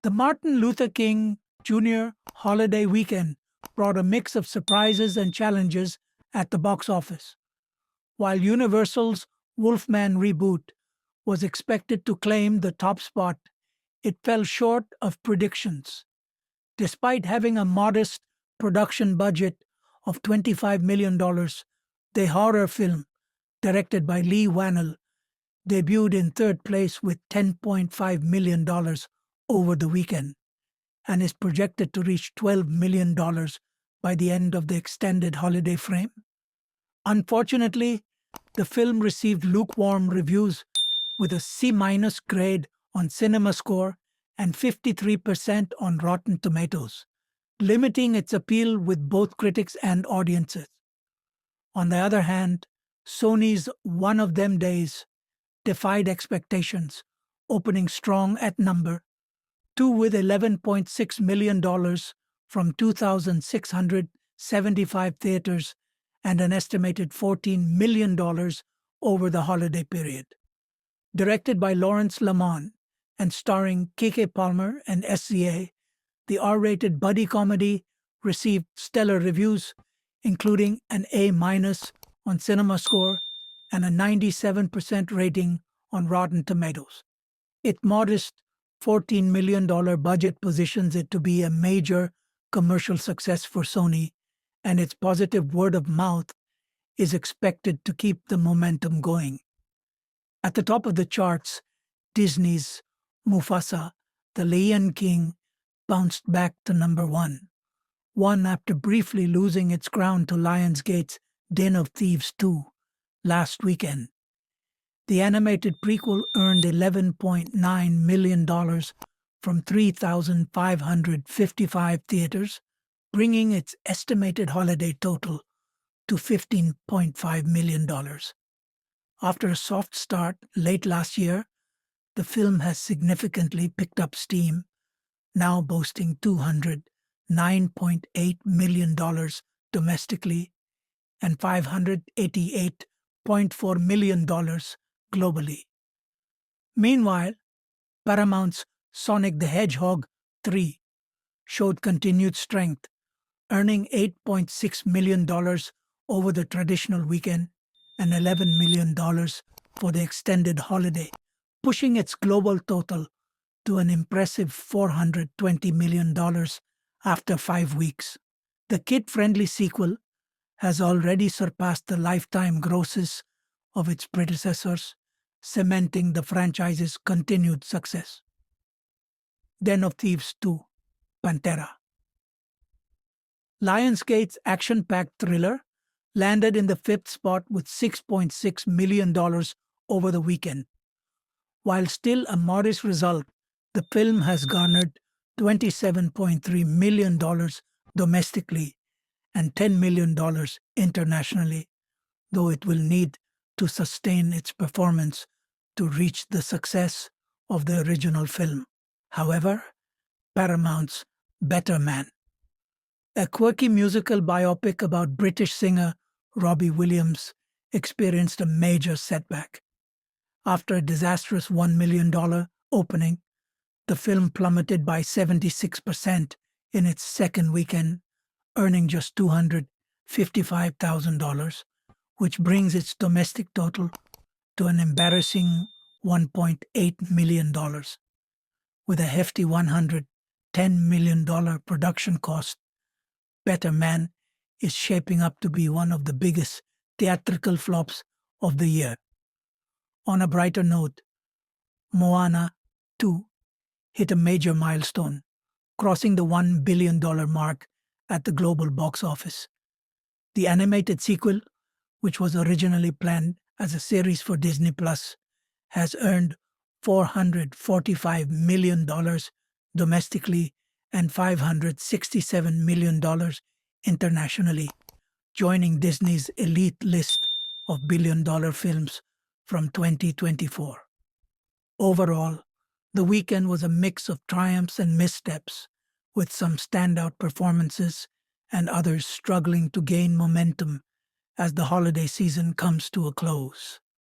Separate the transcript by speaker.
Speaker 1: The Martin Luther King Jr. holiday weekend brought a mix of surprises and challenges at the box office. While Universal's Wolfman reboot was expected to claim the top spot, it fell short of predictions. Despite having a modest production budget of $25 million, the horror film, directed by Lee Wannell, debuted in third place with $10.5 million over the weekend and is projected to reach $12 million by the end of the extended holiday frame. Unfortunately, the film received lukewarm reviews with a C- grade on CinemaScore and 53% on Rotten Tomatoes, limiting its appeal with both critics and audiences. On the other hand, Sony's One of Them Days defied expectations, opening strong at number 2 with $11.6 million from 2,675 theaters and an estimated $14 million over the holiday period. Directed by Lawrence Lamont and starring Keke Palmer and SCA, the R-rated buddy comedy received stellar reviews, including an A- on CinemaScore and a 97% rating on Rotten Tomatoes. Its modest $14 million budget positions it to be a major commercial success for Sony, and its positive word of mouth is expected to keep the momentum going. At the top of the charts, Disney's Mufasa, The Lion King, bounced back to number one after briefly losing its crown to Lionsgate's Den of Thieves 2 last weekend. The animated prequel earned $11.9 million from 3,555 theaters, bringing its estimated holiday total to $15.5 million. After a soft start late last year, the film has significantly picked up steam, now boasting $209.8 million domestically and $588.4 million globally. Meanwhile, Paramount's Sonic the Hedgehog 3 showed continued strength, earning $8.6 million over the traditional weekend and $11 million for the extended holiday, pushing its global total to an impressive $420 million after 5 weeks. The kid-friendly sequel has already surpassed the lifetime grosses of its predecessors, cementing the franchise's continued success. Den of Thieves 2, Pantera. Lionsgate's action-packed thriller landed in the fifth spot with $6.6 million over the weekend. While still a modest result, the film has garnered $27.3 million domestically and $10 million internationally, though it will need to sustain its performance to reach the success of the original film. However, Paramount's Better Man, a quirky musical biopic about British singer Robbie Williams, experienced a major setback. After a disastrous $1 million opening, the film plummeted by 76% in its second weekend, earning just $255,000, which brings its domestic total to an embarrassing $1.8 million. With a hefty $110 million production cost, Better Man is shaping up to be one of the biggest theatrical flops of the year. On a brighter note, Moana 2 hit a major milestone, crossing the $1 billion mark at the global box office. The animated sequel, which was originally planned as a series for Disney Plus, has earned $445 million domestically and $567 million internationally, joining Disney's elite list of billion-dollar films from 2024. Overall, the weekend was a mix of triumphs and missteps, with some standout performances and others struggling to gain momentum as the holiday season comes to a close.